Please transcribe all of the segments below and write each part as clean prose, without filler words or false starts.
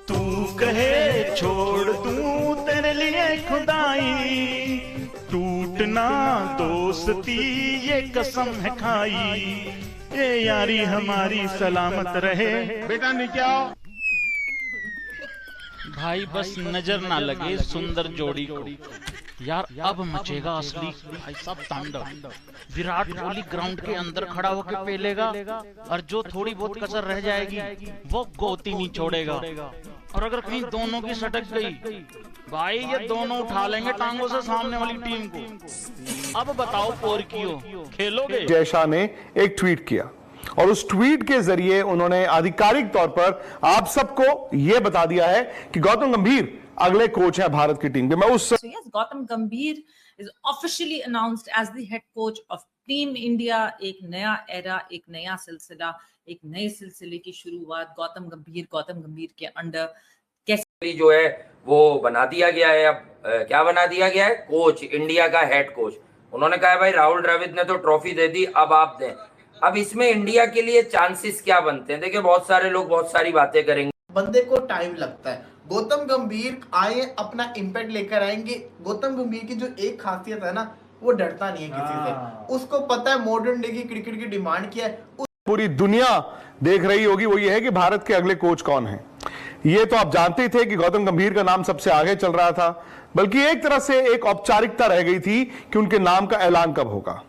तू कहे छोड़ दूं तेरे लिए खुदाई, टूटना दोस्ती ये कसम है खाई, ये यारी हमारी सलामत रहे। बेटा नीचे आओ। भाई बस नजर ना लगे सुंदर जोड़ी को, यार अब मचेगा असली भाई साहब तांडव। विराट कोहली ग्राउंड के अंदर खड़ा होकर पेलेगा, और जो थोड़ी बहुत कसर रह जाएगी वो गोती नहीं छोड़ेगा। और अगर कहीं दोनों की सटक गई भाई, ये दोनों उठा लेंगे टांगों से सामने वाली टीम को। अब बताओ पोरकियो, खेलोगे? जय शाह ने एक ट्वीट किया और उस ट्वीट के जरिए उन्होंने आधिकारिक तौर पर आप सबको यह बता दिया है कि गौतम गंभीर अगले कोच है भारत की टीम के। मैं उस So yes, Gautam Gambhir is officially announced as the head coach of Team India। एक नया एरा, एक नया सिलसिला, एक नए सिलसिले की शुरुआत गौतम गंभीर के अंडर कैसे जो है वो बना दिया गया है। अब क्या बना दिया गया है? कोच, इंडिया का हेड कोच। उन्होंने कहा है भाई राहुल द्रविड़ ने तो ट्रॉफी दे दी, अब आप दें। अब इसमें इंडिया के लिए चांसेस क्या बनते हैं? देखिए बहुत सारे लोग बहुत सारी बातें करेंगे, बंदे को टाइम लगता है। गौतम गंभीर आए, अपना इम्पैक्ट लेकर आएंगे। गौतम गंभीर की जो एक खासियत है ना, वो डरता नहीं है किसी से। उसको पता है मॉडर्न डे की क्रिकेट की डिमांड क्या है। पूरी दुनिया देख रही होगी वो ये है कि भारत के अगले कोच कौन है। ये तो आप जानते ही थे कि गौतम गंभीर का नाम सबसे आगे चल रहा था, बल्कि एक तरह से एक औपचारिकता रह गई थी कि उनके नाम का ऐलान कब होगा।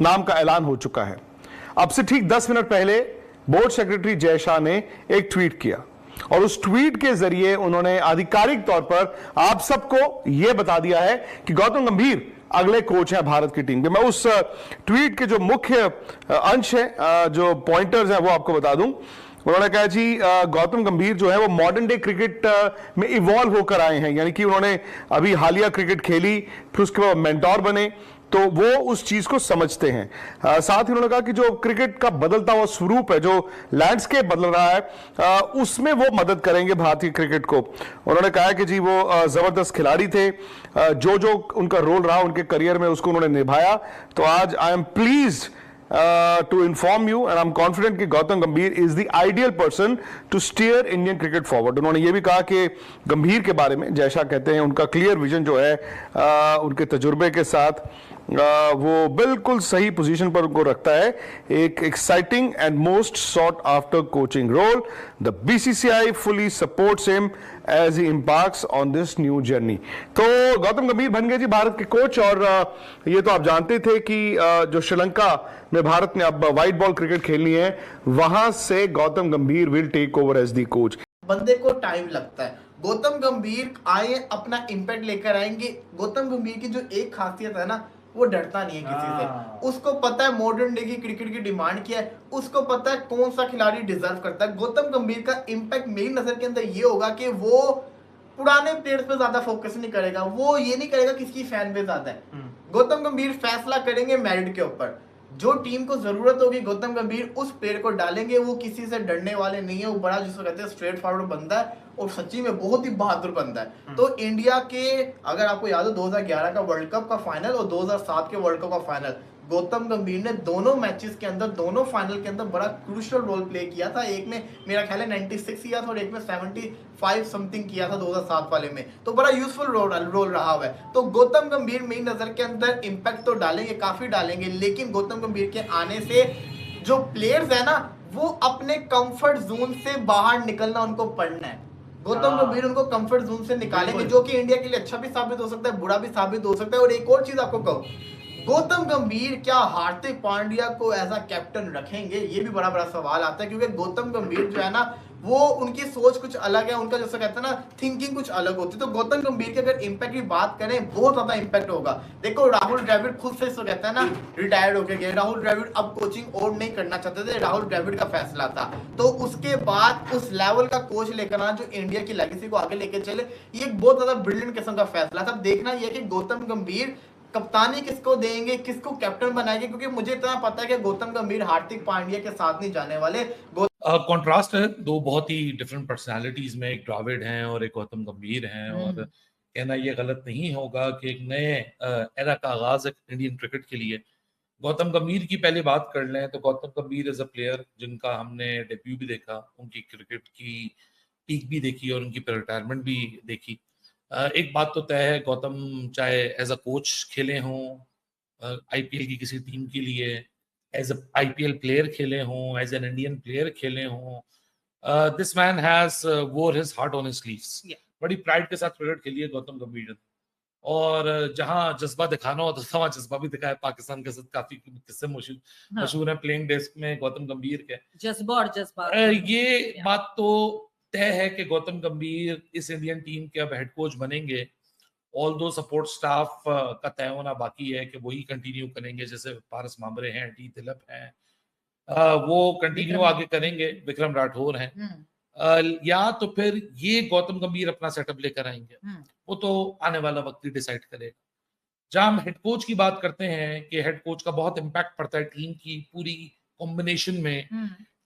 नाम का ऐलान हो चुका है। अब से ठीक 10 मिनट पहले बोर्ड सेक्रेटरी जय शाह ने एक ट्वीट किया और उस ट्वीट के जरिए उन्होंने आधिकारिक तौर पर आप सबको यह बता दिया है कि गौतम गंभीर अगले कोच है भारत की टीम के। मैं उस ट्वीट के जो मुख्य अंश है, जो पॉइंटर्स हैं, वो आपको बता दूं। उन्होंने कहा जी गौतम गंभीर जो है वो मॉडर्न डे क्रिकेट में इवॉल्व होकर आए हैं, यानी कि उन्होंने अभी हालिया क्रिकेट खेली, फिर उसके बाद मेंटोर बने, तो वो उस चीज को समझते हैं। साथ ही उन्होंने कहा कि जो क्रिकेट का बदलता हुआ स्वरूप है, जो लैंडस्केप बदल रहा है, उसमें वो मदद करेंगे भारतीय क्रिकेट को। उन्होंने कहा कि जी वो जबरदस्त खिलाड़ी थे, जो जो उनका रोल रहा उनके करियर में उसको उन्होंने निभाया। तो आज I am pleased to inform you and I'm confident कि गौतम गंभीर is the ideal person to steer Indian cricket forward। उन्होंने ये भी कहा कि गंभीर के बारे में जय शाह कहते हैं उनका क्लियर विजन जो है, उनके तजुर्बे के साथ वो बिल्कुल सही पोजीशन पर उनको रखता है। एक exciting and most sought after coaching role. The BCCI fully supports him as he embarks on this new journey. तो गौतम गंभीर बन गए जी भारत के कोच। और ये तो आप जानते थे कि जो श्रीलंका में भारत ने अब व्हाइट बॉल क्रिकेट खेलनी है, वहां से Gautam Gambhir will take over as the coach. बंदे को टाइम लगता है। गौतम गंभीर आए, अपना इम्पैक्ट लेकर आएंगे। गौतम गंभीर की जो एक खासियत है ना, वो डरता नहीं है किसी से। उसको पता है मॉडर्न डे की क्रिकेट की डिमांड क्या है। उसको पता है कौन सा खिलाड़ी डिजर्व करता है। गौतम गंभीर का इम्पैक्ट मेरी नजर के अंदर ये होगा कि वो पुराने प्लेयर्स पे ज्यादा फोकस नहीं करेगा। वो ये नहीं करेगा किसकी फैन बेस ज्यादा है। गौतम गंभीर फैसला करेंगे मेरिट के ऊपर। जो टीम को जरूरत होगी गौतम गंभीर उस प्लेयर को डालेंगे। वो किसी से डरने वाले नहीं है। वो बड़ा जिसको कहते हैं स्ट्रेट फॉरवर्ड बंदा है और सच्ची में बहुत ही बहादुर बंदा है। तो इंडिया के, अगर आपको याद हो 2011 का वर्ल्ड कप का फाइनल और 2007 के वर्ल्ड कप का फाइनल, गौतम गंभीर ने दोनों मैचेस के अंदर, दोनों फाइनल के अंदर बड़ा क्रूशियल रोल प्ले किया था। एक में मेरा ख्याल है 96 किया था और एक में 75 समथिंग किया था 2007 वाले में। तो बड़ा यूजफुल रोल रहा हुआ है। तो गौतम गंभीर मेरी नजर के अंदर इम्पैक्ट तो डालेंगे, काफी डालेंगे, लेकिन गौतम गंभीर के आने से जो प्लेयर्स है ना, वो अपने कंफर्ट जोन से बाहर निकलना उनको पड़ना है। गौतम गंभीर उनको कंफर्ट जोन से निकालेंगे, जो कि इंडिया के लिए अच्छा भी साबित हो सकता है, बुरा भी साबित हो सकता है। और एक और चीज आपको कहूं, गौतम गंभीर क्या हार्दिक पांड्या को एज अ कैप्टन रखेंगे? ये भी बड़ा बड़ा सवाल आता है, क्योंकि गौतम गंभीर जो है ना, वो उनकी सोच कुछ अलग है, उनका जैसा कहते हैं ना थिंकिंग कुछ अलग होती है। तो गौतम गंभीर की अगर इम्पैक्ट की बात करें, बहुत ज्यादा इम्पैक्ट होगा। देखो राहुल द्रविड़ खुद से इसको कहते हैं ना रिटायर्ड होके गए। राहुल द्रविड़ अब कोचिंग और नहीं करना चाहते थे, राहुल द्रविड़ का फैसला था। तो उसके बाद उस लेवल का कोच लेकर आना जो इंडिया की लेगेसी को आगे लेके चले, ये एक बहुत ज्यादा ब्रिलियंट किस्म का फैसला था। देखना यह कि गौतम गंभीर कप्तानी किसको देंगे, किसको कैप्टन बनाएंगे, क्योंकि मुझे इतना पता है कि गौतम गंभीर हार्दिक पांड्या के साथ नहीं जाने वाले। कंट्रास्ट है दो बहुत ही डिफरेंट पर्सनालिटीज में, एक द्रविड़ हैं और एक गौतम गंभीर हैं। और कहना ये गलत नहीं होगा कि एक नए एरा का आगाज है इंडियन क्रिकेट के लिए। गौतम गंभीर की पहले बात कर लें तो गौतम गंभीर एज अ प्लेयर जिनका हमने डेब्यू भी देखा, उनकी क्रिकेट की पीक भी देखी और उनकी रिटायरमेंट भी देखी। एक बात तो तय है, गौतम चाहे एज अ कोच खेले हों आईपीएल की किसी टीम के लिए, एज अ आईपीएल प्लेयर खेले हों, एज एन इंडियन प्लेयर खेले हों, दिस मैन हैज वोर his heart on his sleeves. बड़ी प्राइड के साथ क्रिकेट खेली है गौतम गंभीर ने, और जहां जज्बा दिखाना होता था वहां जज्बा भी दिखाया। पाकिस्तान के साथ काफी किस्से मशहूर है प्लेइंग डेस्क में गौतम गंभीर के। जज्बा और जज्बा ये बात तो तय है कि गौतम गंभीर इस इंडियन टीम के अब हेड कोच बनेंगे। ऑल दो सपोर्ट स्टाफ का तय होना बाकी है कि वही कंटिन्यू करेंगे, जैसे पारस मामरे हैं, टी तिलक हैं, वो कंटिन्यू आगे करेंगे, विक्रम राठौर हैं, या तो फिर ये गौतम गंभीर अपना सेटअप लेकर आएंगे, वो तो आने वाला वक्त ही डिसाइड करेगा। जहां हम हेड कोच की बात करते हैं कि हेड कोच का बहुत इम्पैक्ट पड़ता है टीम की पूरी कॉम्बिनेशन में,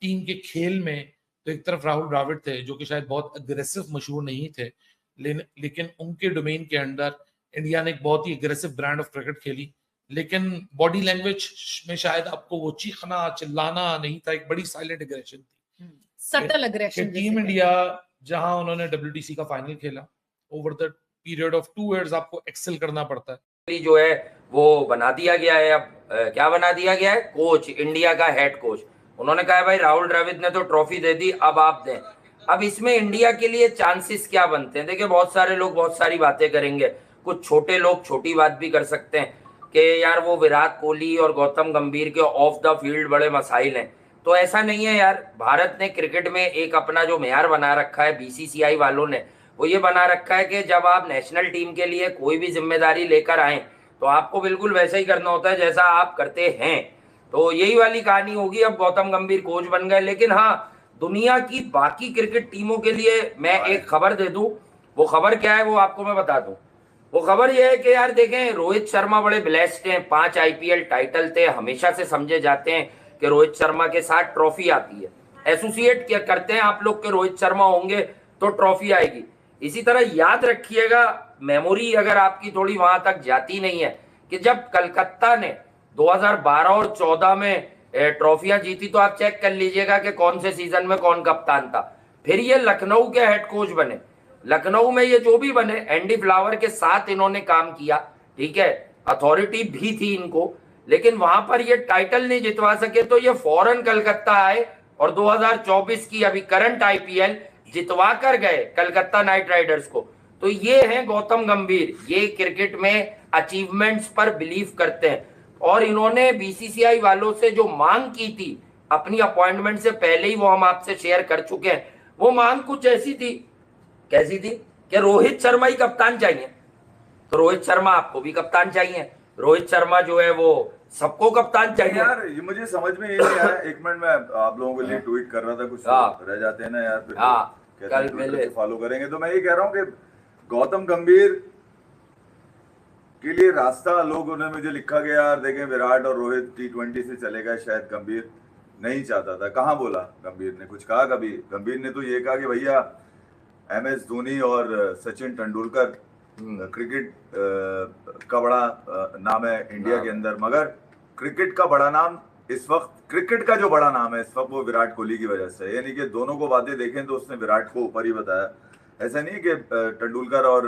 टीम के खेल में, तो एक तरफ राहुल द्रविड़ थे जो कि शायद बहुत अग्रेसिव मशहूर नहीं थे, लेकिन उनके डोमेन के अंडर इंडिया ने एक बहुत ही अग्रेसिव ब्रांड ऑफ क्रिकेट खेली, लेकिन बॉडी लैंग्वेज में शायद आपको वो चीखना चिल्लाना नहीं था, एक बड़ी साइलेंट एग्रेशन थी, सटल एग्रेशन। टीम इंडिया जहां उन्होंने WTC का फाइनल खेला, over the period of 2 years आपको एक्सेल करना पड़ता है। जो है वो बना दिया गया है, अब क्या बना दिया गया है, कोच, इंडिया का हेड कोच। उन्होंने कहा भाई राहुल द्रविड़ ने तो ट्रॉफी दे दी, अब आप दें। अब इसमें इंडिया के लिए चांसेस क्या बनते हैं? देखिए बहुत सारे लोग बहुत सारी बातें करेंगे, कुछ छोटे लोग छोटी बात भी कर सकते हैं कि यार वो विराट कोहली और गौतम गंभीर के ऑफ द फील्ड बड़े मसाइल हैं। तो ऐसा नहीं है यार, भारत ने क्रिकेट में एक अपना जो मेयार बना रखा है, BCCI वालों ने वो ये बना रखा है कि जब आप नेशनल टीम के लिए कोई भी जिम्मेदारी लेकर आए तो आपको बिल्कुल वैसा ही करना होता है जैसा आप करते हैं। तो यही वाली कहानी होगी। अब गौतम गंभीर कोच बन गए, लेकिन हाँ, दुनिया की बाकी क्रिकेट टीमों के लिए मैं एक खबर दे दूं। वो खबर क्या है वो आपको मैं बता दूं। वो खबर ये है कि यार देखें, रोहित शर्मा बड़े ब्लेस्ड हैं, 5 IPL टाइटल थे, हमेशा से समझे जाते हैं कि रोहित शर्मा के साथ ट्रॉफी आती है, एसोसिएट क्या करते हैं आप लोग के रोहित शर्मा होंगे तो ट्रॉफी आएगी। इसी तरह याद रखिएगा, मेमोरी अगर आपकी थोड़ी वहां तक जाती नहीं है, कि जब कलकत्ता ने 2012 और 14 में ट्रॉफियां जीती, तो आप चेक कर लीजिएगा कि कौन से सीजन में कौन कप्तान था। फिर ये लखनऊ के हेड कोच बने, लखनऊ में ये जो भी बने, एंडी फ्लावर के साथ इन्होंने काम किया, ठीक है, अथॉरिटी भी थी इनको, लेकिन वहां पर ये टाइटल नहीं जितवा सके, तो ये फौरन कलकत्ता आए और 2024 की अभी करंट IPL जितवा कर गए कलकत्ता नाइट राइडर्स को। तो ये हैं गौतम गंभीर, ये क्रिकेट में अचीवमेंट्स पर बिलीव करते हैं, और इन्होंने BCCI वालों से जो मांग की थी अपनी अपॉइंटमेंट से पहले ही, वो हम आपसे शेयर कर चुके हैं। वो मांग कुछ ऐसी थी, कैसी थी, कि रोहित शर्मा ही कप्तान चाहिए। तो रोहित शर्मा आपको भी कप्तान चाहिए, रोहित शर्मा जो है वो सबको कप्तान चाहिए। यार ये मुझे समझ में ये नहीं आया, एक मिनट में आप लोगों के लिए ट्वीट कर रहा था, कुछ रह जाते हैं ना यार, फिर कल मिले फॉलो करेंगे। तो मैं ये कह रहा हूँ कि गौतम गंभीर के लिए रास्ता लोगों ने मुझे लिखा गया यार, देखें विराट और रोहित T20 से चलेगा, शायद गंभीर नहीं चाहता था। कहाँ बोला गंभीर ने कुछ कहा कभी? गंभीर ने तो ये कहा कि भैया MS धोनी और सचिन तेंदुलकर क्रिकेट का बड़ा नाम है इंडिया के अंदर, मगर क्रिकेट का बड़ा नाम इस वक्त, क्रिकेट का जो बड़ा नाम है इस वक्त वो विराट कोहली की वजह से। यानी कि दोनों को बातें देखें तो उसने विराट को ऊपर ही बताया, ऐसा नहीं कि तेंदुलकर और